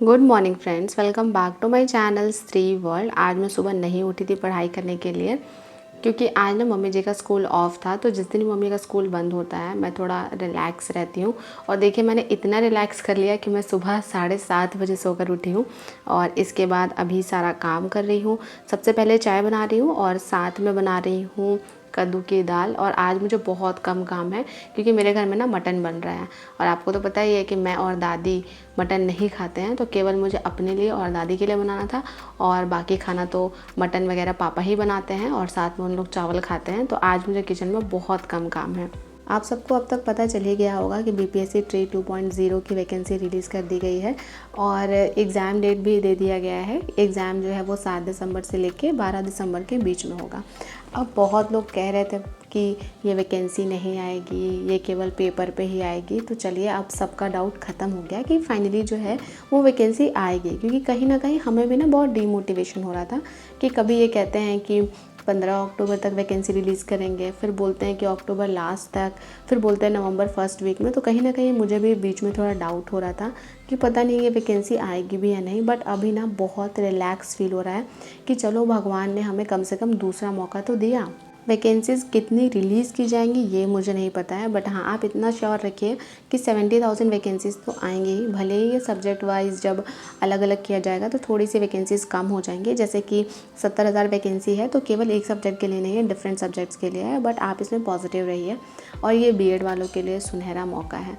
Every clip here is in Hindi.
Good morning friends, welcome back to my channel Shri world. आज मैं सुबह नहीं उठी थी पढ़ाई करने के लिए क्योंकि आज ना मम्मी जी का स्कूल ऑफ था। तो जिस दिन मम्मी का स्कूल बंद होता है मैं थोड़ा रिलैक्स रहती हूँ। और देखिए मैंने इतना रिलैक्स कर लिया कि मैं सुबह 7:30 बजे सोकर उठी हूँ और इसके बाद अभी सारा काम कर रही हूँ। सबसे पहले चाय बना रही हूँ और साथ में बना रही हूँ कद्दू की दाल। और आज मुझे बहुत कम काम है क्योंकि मेरे घर में ना मटन बन रहा है और आपको तो पता ही है कि मैं और दादी मटन नहीं खाते हैं, तो केवल मुझे अपने लिए और दादी के लिए बनाना था। और बाकी खाना तो मटन वगैरह पापा ही बनाते हैं और साथ में उन लोग चावल खाते हैं। तो आज मुझे किचन में बहुत कम काम है। आप सबको अब तक पता चल ही गया होगा कि बीपीएससी ट्री 2.0 की वैकेंसी रिलीज़ कर दी गई है और एग्ज़ाम डेट भी दे दिया गया है। एग्ज़ाम जो है वो 7 दिसंबर से लेके 12 दिसंबर के बीच में होगा। अब बहुत लोग कह रहे थे कि ये वैकेंसी नहीं आएगी, ये केवल पेपर पे ही आएगी। तो चलिए अब सबका डाउट ख़त्म हो गया कि फाइनली जो है वो वैकेंसी आएगी। क्योंकि कहीं ना कहीं हमें भी ना बहुत डीमोटिवेशन हो रहा था कि कभी ये कहते हैं कि 15 अक्टूबर तक वैकेंसी रिलीज़ करेंगे, फिर बोलते हैं कि अक्टूबर लास्ट तक, फिर बोलते हैं नवंबर फर्स्ट वीक में। तो कहीं ना कहीं मुझे भी बीच में थोड़ा डाउट हो रहा था कि पता नहीं ये वैकेंसी आएगी भी या नहीं। बट अभी ना बहुत रिलैक्स फील हो रहा है कि चलो भगवान ने हमें कम से कम दूसरा मौका तो दिया। वैकेंसीज़ कितनी रिलीज़ की जाएंगी ये मुझे नहीं पता है, बट हाँ आप इतना श्योर रखिए कि 70,000 वैकेंसीज़ तो आएंगी ही। भले ही ये सब्जेक्ट वाइज जब अलग अलग किया जाएगा तो थोड़ी सी वैकेंसीज़ कम हो जाएंगी। जैसे कि 70,000 वैकेंसी है तो केवल एक सब्जेक्ट के लिए नहीं है, डिफरेंट सब्जेक्ट्स के लिए है। बट आप इसमें पॉजिटिव रहिए और ये बीएड वालों के लिए सुनहरा मौका है।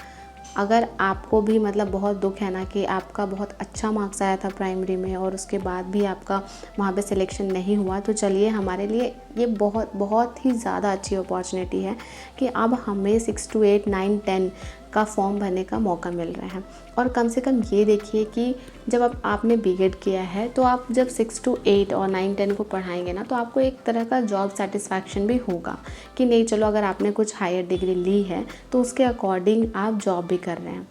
अगर आपको भी मतलब बहुत दुख है ना कि आपका बहुत अच्छा मार्क्स आया था प्राइमरी में और उसके बाद भी आपका वहाँ पे सिलेक्शन नहीं हुआ, तो चलिए हमारे लिए ये बहुत बहुत ही ज़्यादा अच्छी अपॉर्चुनिटी है कि अब हमें 6 to 8 9 10 का फॉर्म भरने का मौका मिल रहा है। और कम से कम ये देखिए कि जब अब आपने बीएड किया है तो आप जब 6 to 8 और 9 10 को पढ़ाएंगे ना तो आपको एक तरह का जॉब सेटिस्फैक्शन भी होगा कि नहीं चलो अगर आपने कुछ हायर डिग्री ली है तो उसके अकॉर्डिंग आप जॉब भी कर रहे हैं।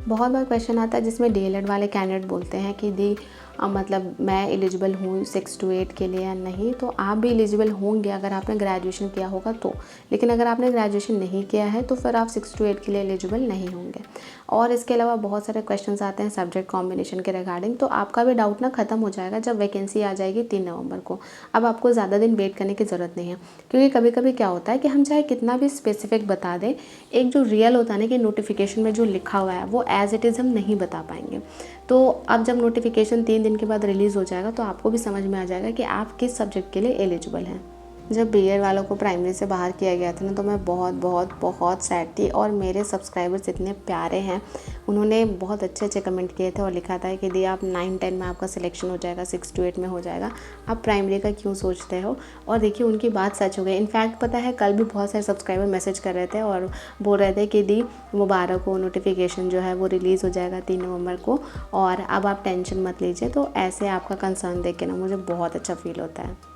बहुत बार क्वेश्चन आता है जिसमें डीएलएड वाले कैंडिडेट बोलते हैं कि दी मतलब मैं एलिजिबल हूँ 6 to 8 के लिए या नहीं। तो आप भी एलिजिबल होंगे अगर आपने ग्रेजुएशन किया होगा तो, लेकिन अगर आपने ग्रेजुएशन नहीं किया है तो फिर आप 6 to 8 के लिए एलिजिबल नहीं होंगे। और इसके अलावा बहुत सारे क्वेश्चंस आते हैं सब्जेक्ट कॉम्बिनेशन के रिगार्डिंग। तो आपका भी डाउट ना ख़त्म हो जाएगा जब वैकेंसी आ जाएगी 3 नवंबर को। अब आपको ज़्यादा दिन वेट करने की ज़रूरत नहीं है, क्योंकि कभी कभी क्या होता है कि हम चाहे कितना भी स्पेसिफिक बता दें, एक जो रियल होता है ना कि नोटिफिकेशन में जो लिखा हुआ है वो एज इट इज़ हम नहीं बता पाएंगे। तो अब जब नोटिफिकेशन 3 दिन के बाद रिलीज़ हो जाएगा तो आपको भी समझ में आ जाएगा कि आप किस सब्जेक्ट के लिए एलिजिबल हैं। जब बीएड वालों को प्राइमरी से बाहर किया गया था ना तो मैं बहुत बहुत बहुत सैड थी। और मेरे सब्सक्राइबर्स इतने प्यारे हैं, उन्होंने बहुत अच्छे अच्छे कमेंट किए थे और लिखा था कि दी आप 9 10 में आपका सिलेक्शन हो जाएगा, 6 to 8 में हो जाएगा, आप प्राइमरी का क्यों सोचते हो। और देखिए उनकी बात सच हो गई। इनफैक्ट पता है कल भी बहुत सारे सब्सक्राइबर मैसेज कर रहे थे और बोल रहे थे कि दी मुबारक हो, नोटिफिकेशन जो है वो रिलीज़ हो जाएगा 3 नवंबर को और अब आप टेंशन मत लीजिए। तो ऐसे आपका कंसर्न देख के ना मुझे बहुत अच्छा फील होता है।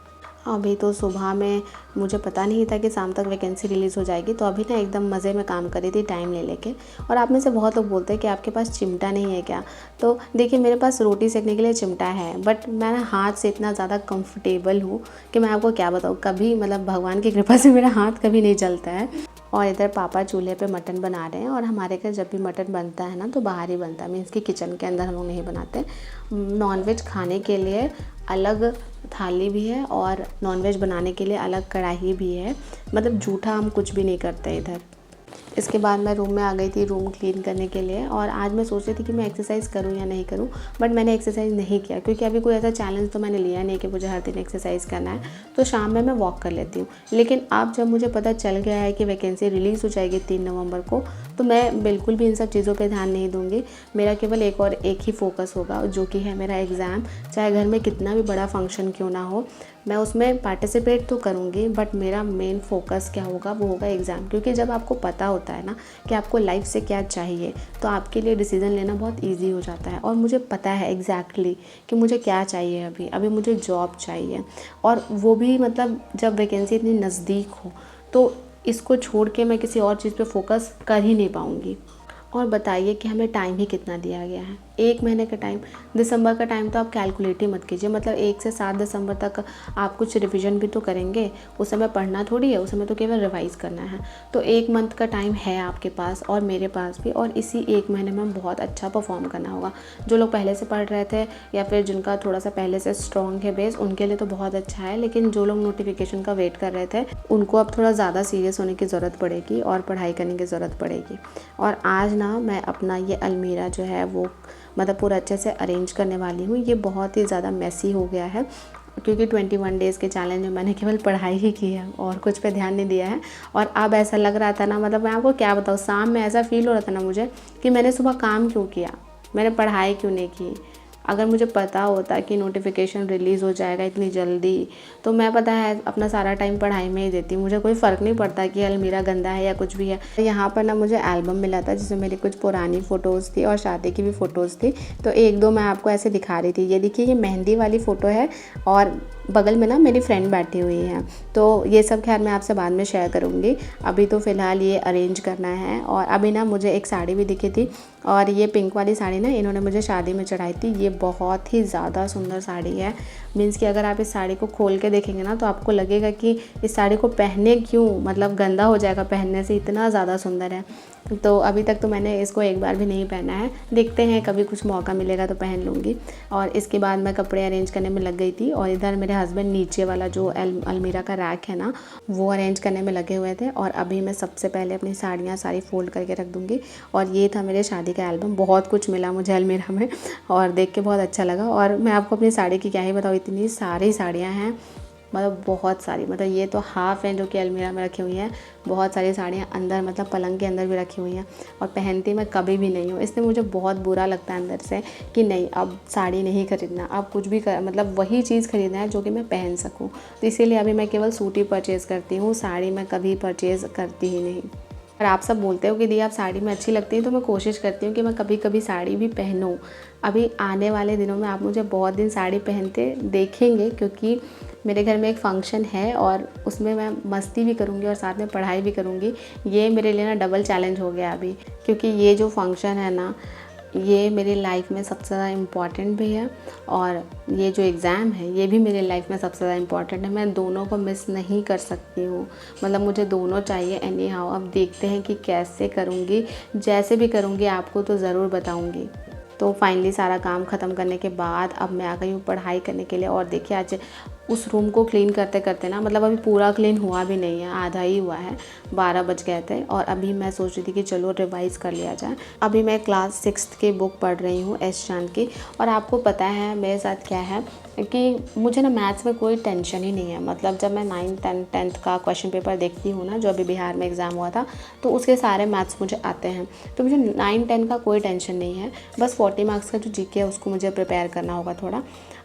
अभी तो सुबह में मुझे पता नहीं था कि शाम तक वैकेंसी रिलीज़ हो जाएगी, तो अभी ना एकदम मज़े में काम कर रही थी टाइम ले लेके। और आप में से बहुत लोग बोलते हैं कि आपके पास चिमटा नहीं है क्या। तो देखिए मेरे पास रोटी सेकने के लिए चिमटा है, बट मैं ना हाथ से इतना ज़्यादा कंफर्टेबल हूँ कि मैं आपको क्या बताऊँ। कभी मतलब भगवान की कृपा से मेरा हाथ कभी नहीं जलता है। और इधर पापा चूल्हे पे मटन बना रहे हैं और हमारे घर जब भी मटन बनता है ना तो बाहर ही बनता है, मीन्स कि किचन के अंदर हम लोग नहीं बनाते। नॉनवेज खाने के लिए अलग थाली भी है और नॉनवेज बनाने के लिए अलग कढ़ाई भी है। मतलब जूठा हम कुछ भी नहीं करते इधर। इसके बाद मैं रूम में आ गई थी रूम क्लीन करने के लिए। और आज मैं सोच रही थी कि मैं एक्सरसाइज़ करूँ या नहीं करूँ, बट मैंने एक्सरसाइज़ नहीं किया क्योंकि अभी कोई ऐसा चैलेंज तो मैंने लिया नहीं कि मुझे हर दिन एक्सरसाइज़ करना है। तो शाम में मैं वॉक कर लेती हूँ। लेकिन अब जब मुझे पता चल गया है कि वैकेंसी रिलीज़ हो जाएगी 3 नवंबर को, तो मैं बिल्कुल भी इन सब चीज़ों पे ध्यान नहीं दूँगी। मेरा केवल एक और एक ही फोकस होगा जो कि है मेरा एग्ज़ाम। चाहे घर में कितना भी बड़ा फंक्शन क्यों ना हो, मैं उसमें पार्टिसिपेट तो करूँगी, बट मेरा मेन फोकस क्या होगा वो होगा एग्ज़ाम। क्योंकि जब आपको पता होता है ना कि आपको लाइफ से क्या चाहिए तो आपके लिए डिसीज़न लेना बहुत इजी हो जाता है। और मुझे पता है एग्जैक्टली कि मुझे क्या चाहिए। अभी मुझे जॉब चाहिए, और वो भी मतलब जब वैकेंसी इतनी नज़दीक हो तो इसको छोड़ के मैं किसी और चीज़ पे फोकस कर ही नहीं पाऊँगी। और बताइए कि हमें टाइम ही कितना दिया गया है, 1 महीने का टाइम, दिसंबर का टाइम तो आप कैलकुलेट ही मत कीजिए। मतलब 1 से 7 दिसंबर तक आप कुछ रिविज़न भी तो करेंगे, उस समय पढ़ना थोड़ी है, उस समय तो केवल रिवाइज़ करना है। तो 1 मंथ का टाइम है आपके पास और मेरे पास भी, और इसी 1 महीने में बहुत अच्छा परफॉर्म करना होगा। जो लोग पहले से पढ़ रहे थे या फिर जिनका थोड़ा सा पहले से स्ट्रॉन्ग है बेस, उनके लिए तो बहुत अच्छा है, लेकिन जो लोग नोटिफिकेशन का वेट कर रहे थे उनको अब थोड़ा ज़्यादा सीरियस होने की ज़रूरत पड़ेगी और पढ़ाई करने की ज़रूरत पड़ेगी। और आज ना मैं अपना ये अलमीरा जो है वो मतलब पूरा अच्छे से अरेंज करने वाली हूँ। ये बहुत ही ज़्यादा मेसी हो गया है क्योंकि 21 डेज़ के चैलेंज में मैंने केवल पढ़ाई ही की है और कुछ पे ध्यान नहीं दिया है। और अब ऐसा लग रहा था ना, मतलब मैं आपको क्या बताऊँ, शाम में ऐसा फ़ील हो रहा था ना मुझे कि मैंने सुबह काम क्यों किया, मैंने पढ़ाई क्यों नहीं की। अगर मुझे पता होता कि नोटिफिकेशन रिलीज़ हो जाएगा इतनी जल्दी, तो मैं पता है अपना सारा टाइम पढ़ाई में ही देती। मुझे कोई फ़र्क नहीं पड़ता कि अलमीरा गंदा है या कुछ भी है। यहाँ पर ना मुझे एल्बम मिला था जिसमें मेरी कुछ पुरानी फ़ोटोज़ थी और शादी की भी फ़ोटोज़ थी। तो 1-2 मैं आपको ऐसे दिखा रही थी। ये देखिए, ये मेहंदी वाली फ़ोटो है और बगल में ना मेरी फ्रेंड बैठी हुई है। तो ये सब खैर मैं आपसे बाद में शेयर करूँगी। अभी तो फ़िलहाल ये अरेंज करना है। और अभी ना मुझे एक साड़ी भी दिखी थी, और ये पिंक वाली साड़ी ना इन्होंने मुझे शादी में चढ़ाई थी। ये बहुत ही ज़्यादा सुंदर साड़ी है। मीन्स कि अगर आप इस साड़ी को खोल के देखेंगे ना तो आपको लगेगा कि इस साड़ी को पहने क्यों, मतलब गंदा हो जाएगा पहनने से, इतना ज़्यादा सुंदर है। तो अभी तक तो मैंने इसको एक बार भी नहीं पहना है, देखते हैं कभी कुछ मौका मिलेगा तो पहन लूँगी। और इसके बाद मैं कपड़े अरेंज करने में लग गई थी, और इधर मेरे हस्बैंड नीचे वाला जो अलमीरा का रैक है ना वो अरेंज करने में लगे हुए थे। और अभी मैं सबसे पहले अपनी साड़ियाँ सारी फोल्ड करके रख दूँगी। और ये था मेरे शादी का एल्बम। बहुत कुछ मिला मुझे अलमीरा में और देख के बहुत अच्छा लगा। और मैं आपको अपनी साड़ी की क्या ही बताऊँ, इतनी सारी साड़ियाँ हैं, मतलब बहुत सारी। मतलब ये तो हाफ़ है जो कि अलमीरा में रखी हुई हैं, बहुत सारी साड़ियाँ अंदर मतलब पलंग के अंदर भी रखी हुई हैं, और पहनती मैं कभी भी नहीं हूँ। इसलिए मुझे बहुत बुरा लगता है अंदर से कि नहीं, अब साड़ी नहीं खरीदना, अब कुछ भी मतलब वही चीज़ खरीदना है जो कि मैं पहन सकूँ। तो इसीलिए अभी मैं केवल सूट ही परचेज़ करती हूँ, साड़ी मैं कभी परचेज़ करती ही नहीं। और आप सब बोलते हो कि दी आप साड़ी में अच्छी लगती है, तो मैं कोशिश करती हूँ कि मैं कभी कभी साड़ी भी पहनूँ। अभी आने वाले दिनों में आप मुझे बहुत दिन साड़ी पहनते देखेंगे, क्योंकि मेरे घर में एक फ़ंक्शन है और उसमें मैं मस्ती भी करूँगी और साथ में पढ़ाई भी करूँगी। ये मेरे लिए ना डबल चैलेंज हो गया अभी, क्योंकि ये जो फंक्शन है ना ये मेरी लाइफ में सबसे ज़्यादा इम्पॉर्टेंट भी है, और ये जो एग्ज़ाम है ये भी मेरी लाइफ में सबसे ज़्यादा इम्पॉर्टेंट है। मैं दोनों को मिस नहीं कर सकती हूँ, मतलब मुझे दोनों चाहिए एनी हाउ। अब देखते हैं कि कैसे करूँगी, जैसे भी करूँगी आपको तो ज़रूर बताऊँगी। तो फाइनली सारा काम ख़त्म करने के बाद अब मैं आ गई हूँ पढ़ाई करने के लिए। और देखिए आज उस रूम को क्लीन करते करते ना, मतलब अभी पूरा क्लीन हुआ भी नहीं है, आधा ही हुआ है, 12 बज गए थे। और अभी मैं सोच रही थी कि चलो रिवाइज़ कर लिया जाए। अभी मैं क्लास 6th की बुक पढ़ रही हूँ, एस चांद की। और आपको पता है मेरे साथ क्या है कि मुझे ना मैथ्स में कोई टेंशन ही नहीं है। मतलब जब मैं 9th and 10th का क्वेश्चन पेपर देखती हूँ ना, जो अभी बिहार में एग्ज़ाम हुआ था, तो उसके सारे मैथ्स मुझे आते हैं। तो मुझे 9-10 का कोई टेंशन नहीं है, बस 40 मार्क्स का जो जीके है उसको मुझे प्रिपेयर करना होगा थोड़ा।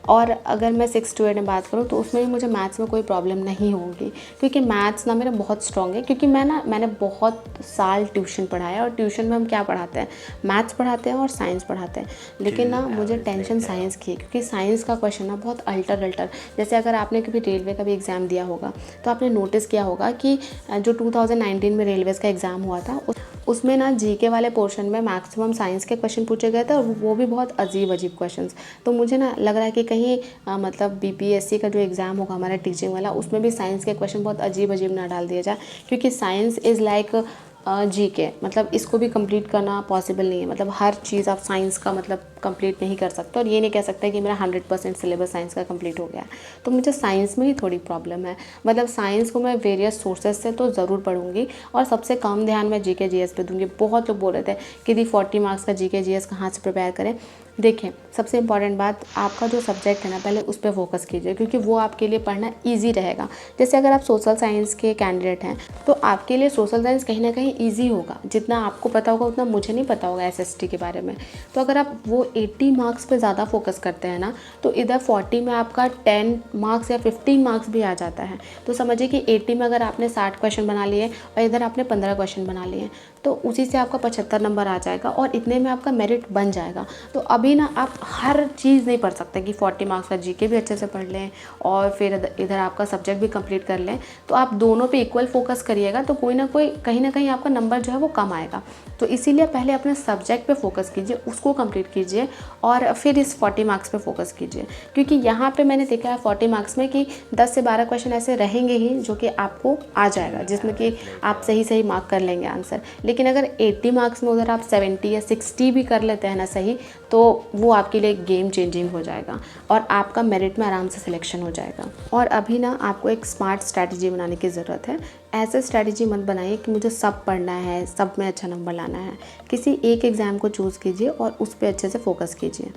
और अगर मैं 6 to 8 में बात करूँ तो उसमें भी मुझे मैथ्स में कोई प्रॉब्लम नहीं होगी, क्योंकि मैथ्स ना मेरा बहुत स्ट्रॉन्ग है। क्योंकि मैंने बहुत साल ट्यूशन पढ़ाया, और ट्यूशन में हम क्या पढ़ाते हैं, मैथ्स पढ़ाते हैं और साइंस पढ़ाते हैं। लेकिन ना मुझे टेंशन साइंस की है, क्योंकि साइंस का क्वेश्चन ना बहुत अल्टर। जैसे अगर आपने कभी रेलवे का भी एग्ज़ाम दिया होगा तो आपने नोटिस किया होगा कि जो 2019 में रेलवेज़ का एग्ज़ाम हुआ था उसमें ना जीके वाले पोर्शन में मैक्सिमम साइंस के क्वेश्चन पूछे गए थे, और वो भी बहुत अजीब क्वेश्चंस। तो मुझे ना लग रहा है कि कहीं मतलब बीपीएससी का जो एग्ज़ाम होगा हमारा टीचिंग वाला, उसमें भी साइंस के क्वेश्चन बहुत अजीब ना डाल दिया जाए, क्योंकि साइंस इज़ लाइक जीके, मतलब इसको भी कंप्लीट करना पॉसिबल नहीं है। मतलब हर चीज़ आप साइंस का मतलब कंप्लीट नहीं कर सकते, और ये नहीं कह सकते कि मेरा 100% सिलेबस साइंस का कंप्लीट हो गया है। तो मुझे साइंस में ही थोड़ी प्रॉब्लम है। मतलब साइंस को मैं वेरियस सोर्सेज से तो ज़रूर पढ़ूंगी, और सबसे कम ध्यान मैं जीके जीएस पे दूंगी। बहुत लोग बोल रहे थे कि दी 40 मार्क्स का जीके जीएस कहाँ से प्रिपेयर करें। देखें, सबसे इंपॉर्टेंट बात, आपका जो सब्जेक्ट है ना पहले उस पर फोकस कीजिए, क्योंकि वो आपके लिए पढ़ना ईजी रहेगा। जैसे अगर आप सोशल साइंस के कैंडिडेट हैं तो आपके लिए सोशल साइंस कहीं ना कहीं ईजी होगा। जितना आपको पता होगा उतना मुझे नहीं पता होगा एसएसटी के बारे में। तो अगर आप वो 80 मार्क्स पे ज़्यादा फोकस करते हैं ना, तो इधर 40 में आपका 10 मार्क्स या 15 मार्क्स भी आ जाता है। तो समझिए कि 80 में अगर आपने 60 क्वेश्चन बना लिए और इधर आपने 15 क्वेश्चन बना लिए, तो उसी से आपका 75 नंबर आ जाएगा और इतने में आपका मेरिट बन जाएगा। तो अभी ना आप हर चीज़ नहीं पढ़ सकते कि 40 मार्क्स का जीके भी अच्छे से पढ़ लें और फिर इधर आपका सब्जेक्ट भी कंप्लीट कर लें। तो आप दोनों पे इक्वल फोकस करिएगा तो कोई ना कोई कहीं ना कहीं आपका नंबर जो है वो कम आएगा। तो इसीलिए पहले अपने सब्जेक्ट पे फोकस कीजिए, उसको कंप्लीट कीजिए और फिर इस 40 मार्क्स पे फोकस कीजिए। क्योंकि यहाँ पे मैंने देखा है 40 मार्क्स में कि 10 से 12 क्वेश्चन ऐसे रहेंगे ही जो कि आपको आ जाएगा, जिसमें कि आप सही मार्क कर लेंगे आंसर। लेकिन अगर 80 मार्क्स में उधर आप 70 या 60 भी कर लेते हैं ना सही, तो वो आपके लिए गेम चेंजिंग हो जाएगा और आपका मेरिट में आराम से सिलेक्शन हो जाएगा। और अभी ना आपको एक स्मार्ट स्ट्रैटेजी बनाने की ज़रूरत है। ऐसे स्ट्रैटेजी मत बनाइए कि मुझे सब पढ़ना है, सब में अच्छा नंबर लाना है। किसी एक एग्ज़ाम को चूज़ कीजिए और उस पर अच्छे से फोकस कीजिए।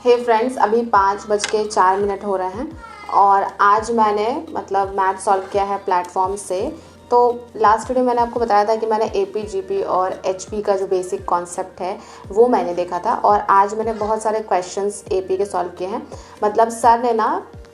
हे फ्रेंड्स, अभी 5:04 हो रहे हैं और आज मैंने मतलब मैथ सॉल्व किया है प्लेटफॉर्म से। तो लास्ट वीडियो मैंने आपको बताया था कि मैंने AP, GP और HP का जो बेसिक कॉन्सेप्ट है वो मैंने देखा था और आज मैंने बहुत सारे क्वेश्चंस AP के सॉल्व किए हैं। मतलब सर ने ना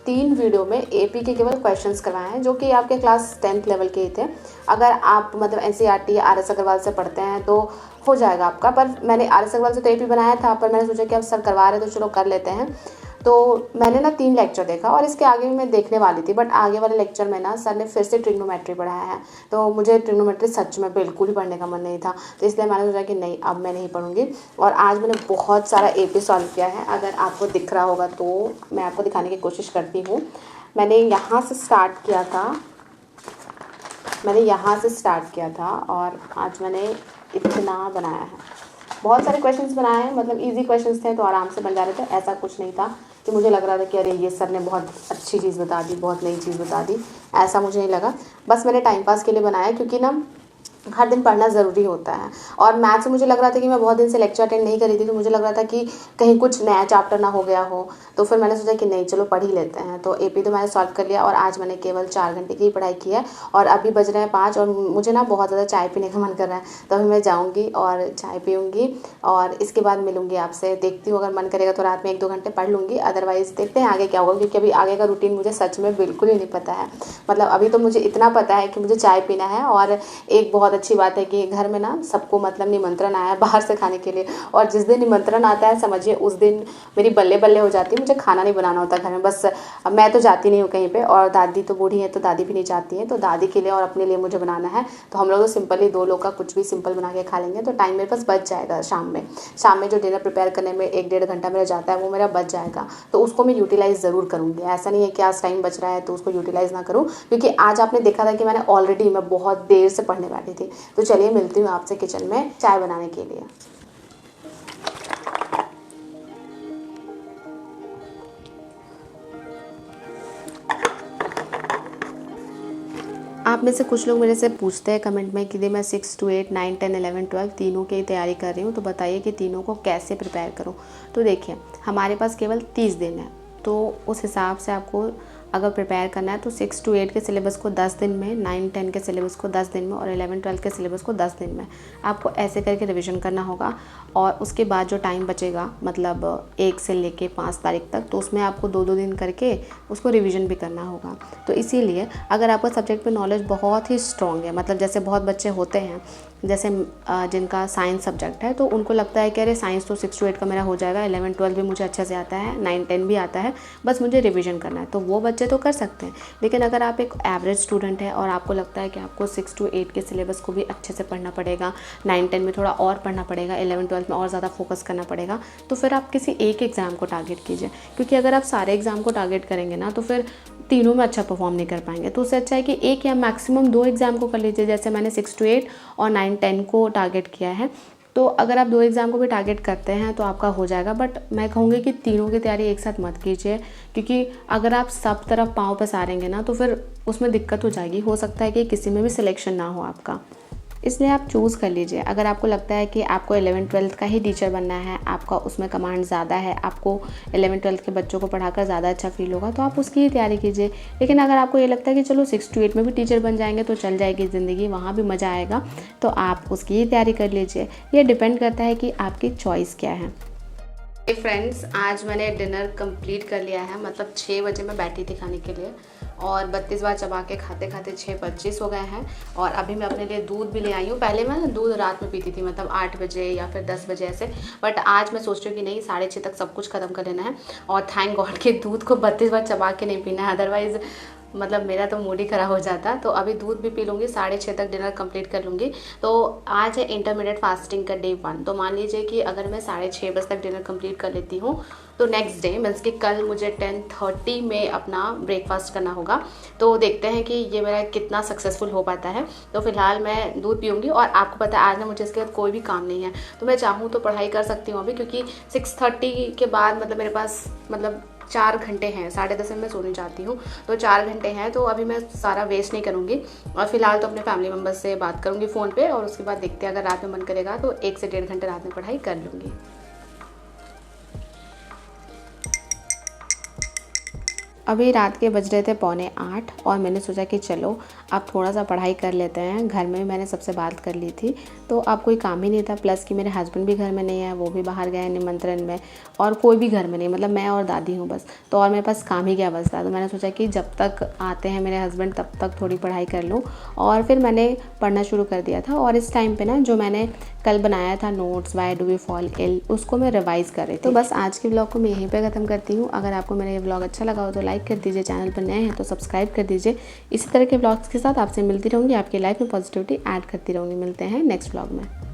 3 वीडियो में AP के केवल क्वेश्चंस करवाए हैं जो कि आपके क्लास 10th लेवल के ही थे। अगर आप मतलब NCERT या RS अग्रवाल से पढ़ते हैं तो हो जाएगा आपका, पर मैंने RS अग्रवाल से तो AP बनाया था, पर मैंने सोचा कि अब सर करवा रहे तो चलो कर लेते हैं। तो मैंने ना 3 लेक्चर देखा और इसके आगे भी मैं देखने वाली थी, बट आगे वाले लेक्चर में ना सर ने फिर से ट्रिग्नोमेट्री पढ़ाया है। तो मुझे ट्रिग्नोमेट्री सच में बिल्कुल ही पढ़ने का मन नहीं था, तो इसलिए मैंने सोचा कि नहीं, अब मैं नहीं पढ़ूंगी। और आज मैंने बहुत सारा AP सॉल्व किया है, अगर आपको दिख रहा होगा तो मैं आपको दिखाने की कोशिश करती हूँ। मैंने यहाँ से स्टार्ट किया था और आज मैंने इतना बनाया है। बहुत सारे क्वेश्चंस बनाए हैं, मतलब इजी क्वेश्चंस थे तो आराम से बन जा रहे थे। ऐसा कुछ नहीं था कि मुझे लग रहा था कि अरे ये सर ने बहुत अच्छी चीज़ बता दी, बहुत नई चीज़ बता दी, ऐसा मुझे नहीं लगा। बस मैंने टाइम पास के लिए बनाया, क्योंकि ना हर दिन पढ़ना ज़रूरी होता है। और मैथ से मुझे लग रहा था कि मैं बहुत दिन से लेक्चर अटेंड नहीं करी थी, तो मुझे लग रहा था कि कहीं कुछ नया चैप्टर ना हो गया हो, तो फिर मैंने सोचा कि नहीं चलो पढ़ ही लेते हैं। तो AP तो मैंने सॉल्व कर लिया और आज मैंने केवल 4 घंटे की पढ़ाई की है और अभी बज रहे हैं 5 और मुझे ना बहुत ज़्यादा चाय पीने का मन कर रहा है। तो अभी मैं जाऊँगी और चाय पीऊँगी और इसके बाद मिलूँगी आपसे। देखती हूँ, अगर मन करेगा तो रात में 1-2 घंटे पढ़ लूँगी, अदरवाइज़ देखते हैं आगे क्या होगा, क्योंकि अभी आगे का रूटीन मुझे सच में बिल्कुल ही नहीं पता है। मतलब अभी तो मुझे इतना पता है कि मुझे चाय पीना है। और एक बहुत अच्छी बात है कि घर में ना सबको मतलब निमंत्रण आया है बाहर से खाने के लिए, और जिस दिन निमंत्रण आता है समझिए उस दिन मेरी बल्ले बल्ले हो जाती है। मुझे खाना नहीं बनाना होता घर में, बस मैं तो जाती नहीं हूँ कहीं पे, और दादी तो बूढ़ी है तो दादी भी नहीं चाहती है, तो दादी के लिए और अपने लिए मुझे बनाना है। तो हम लोग तो सिंपली 2 लोग का कुछ भी सिंपल बना के खा लेंगे, तो टाइम मेरे पास बच जाएगा। शाम में जो डिनर प्रिपेयर करने में 1-1.5 घंटा मेरा जाता है वो मेरा बच जाएगा, तो उसको मैं यूटिलाइज़ ज़रूर करूँगी। ऐसा नहीं है कि आज टाइम बच रहा है तो उसको यूटिलाइज़ ना करूँ, क्योंकि आज आपने देखा था कि मैं बहुत देर से पढ़ने बैठी थी। तो चलिए मिलती हूँ आपसे किचन में चाय बनाने के लिए। आप में से कुछ लोग मेरे से पूछते हैं कमेंट में कि मैं 6 to 8, 9, 10, 11, 12 तीनों की तैयारी कर रही हूँ, तो बताइए कि तीनों को कैसे प्रिपेयर करूँ। तो देखिए, हमारे पास केवल 30 दिन है, तो उस हिसाब से आपको अगर प्रिपेयर करना है तो 6 to 8 के सिलेबस को 10 दिन में, 9, 10 के सिलेबस को 10 दिन में और 11, 12 के सिलेबस को 10 दिन में आपको ऐसे करके रिवीजन करना होगा। और उसके बाद जो टाइम बचेगा, मतलब 1 से लेके 5 तारीख तक, तो उसमें आपको 2-2 दिन करके उसको रिवीजन भी करना होगा। तो इसीलिए अगर आपका सब्जेक्ट पे नॉलेज बहुत ही स्ट्रॉन्ग है, मतलब जैसे बहुत बच्चे होते हैं जैसे जिनका साइंस सब्जेक्ट है, तो उनको लगता है कि अरे साइंस तो 6 to 8 का मेरा हो जाएगा, 11, 12 भी मुझे अच्छे से आता है, 9, 10 भी आता है, बस मुझे रिवीजन करना है, तो वो बच्चे तो कर सकते हैं। लेकिन अगर आप एक एवरेज स्टूडेंट है और आपको लगता है कि आपको 6 to 8 के सिलेबस को भी अच्छे से पढ़ना पड़ेगा, 9, 10 में थोड़ा और पढ़ना पड़ेगा, 11, 12 में और ज़्यादा फोकस करना पड़ेगा, तो फिर आप किसी एक एग्ज़ाम को टारगेट कीजिए। क्योंकि अगर आप सारे एग्ज़ाम को टारगेट करेंगे ना, तो फिर तीनों में अच्छा परफॉर्म नहीं कर पाएंगे। तो उससे अच्छा है कि 1 या मैक्सिमम 2 एग्ज़ाम को कर लीजिए। जैसे मैंने 6 to 8 और 9, 10 को टारगेट किया है, तो अगर आप 2 एग्ज़ाम को भी टारगेट करते हैं तो आपका हो जाएगा। बट मैं कहूँगी कि तीनों की तैयारी एक साथ मत कीजिए, क्योंकि अगर आप सब तरफ पाँव पसारेंगे ना तो फिर उसमें दिक्कत हो जाएगी। हो सकता है कि किसी में भी सिलेक्शन ना हो आपका, इसलिए आप चूज़ कर लीजिए। अगर आपको लगता है कि आपको 11, 12 का ही टीचर बनना है, आपका उसमें कमांड ज़्यादा है, आपको 11, 12 के बच्चों को पढ़ाकर ज़्यादा अच्छा फील होगा, तो आप उसकी ही तैयारी कीजिए। लेकिन अगर आपको ये लगता है कि चलो 6 to 8 में भी टीचर बन जाएंगे तो चल जाएगी ज़िंदगी, वहाँ भी मज़ा आएगा, तो आप उसकी ही तैयारी कर लीजिए। ये डिपेंड करता है कि आपकी चॉइस क्या है। फ्रेंड्स, आज मैंने डिनर कंप्लीट कर लिया है, मतलब 6 बजे मैं बैठी थी खाने के लिए और 32 बार चबा के खाते खाते 6:25 हो गए हैं। और अभी मैं अपने लिए दूध भी ले आई हूँ। पहले मैं दूध रात में पीती थी, मतलब 8 बजे या फिर 10 बजे ऐसे, बट आज मैं सोच रही हूँ कि नहीं, 6:30 तक सब कुछ ख़त्म कर लेना है। और थैंक गॉड कि दूध को 32 बार चबा के नहीं पीना है, अदरवाइज़ मतलब मेरा तो मूड ही ख़राब हो जाता। तो अभी दूध भी पी लूँगी, 6:30 तक डिनर कंप्लीट कर लूँगी। तो आज है इंटरमीडिएट फास्टिंग का डे 1। तो मान लीजिए कि अगर मैं 6:30 बजे तक डिनर कंप्लीट कर लेती हूँ तो नेक्स्ट डे मीन्स कि कल मुझे 10:30 में अपना ब्रेकफास्ट करना होगा। तो देखते हैं कि ये मेरा कितना सक्सेसफुल हो पाता है। तो फिलहाल मैं दूध पीऊँगी और आपको पता है आज ना मुझे इसके बाद कोई भी काम नहीं है, तो मैं चाहूँ तो पढ़ाई कर सकती हूँ अभी, क्योंकि 6:30 के बाद मतलब मेरे पास मतलब 4 घंटे हैं, 10:30 में मैं सोने जाती हूँ, तो 4 घंटे हैं। तो अभी मैं सारा वेस्ट नहीं करूँगी और फिलहाल तो अपने फैमिली मेम्बर्स से बात करूँगी फ़ोन पे, और उसके बाद देखते हैं अगर रात में मन करेगा तो 1 से 1.5 घंटे रात में पढ़ाई कर लूँगी। अभी रात के बज रहे थे 7:45 और मैंने सोचा कि चलो अब थोड़ा सा पढ़ाई कर लेते हैं। घर में मैंने सबसे बात कर ली थी, तो अब कोई काम ही नहीं था, प्लस कि मेरे हस्बैंड भी घर में नहीं है, वो भी बाहर गए हैं निमंत्रण में, और कोई भी घर में नहीं, मतलब मैं और दादी हूँ बस। तो और मेरे पास काम ही क्या बचता। तो मैंने सोचा कि जब तक आते हैं मेरे हस्बैंड तब तक थोड़ी पढ़ाई कर लूँ, और फिर मैंने पढ़ना शुरू कर दिया था। और इस टाइम पर ना जो मैंने कल बनाया था notes why do we fall ill, उसको मैं रिवाइज़ कर रही थी। तो बस आज के ब्लॉग को मैं यहीं पे ख़त्म करती हूँ। अगर आपको मेरा ये ब्लॉग अच्छा लगा हो तो लाइक कर दीजिए, चैनल पर नए हैं तो सब्सक्राइब कर दीजिए। इसी तरह के ब्लॉग्स के साथ आपसे मिलती रहूँगी, आपकी लाइफ में पॉजिटिविटी ऐड करती रहूँगी। मिलते हैं नेक्स्ट ब्लॉग में।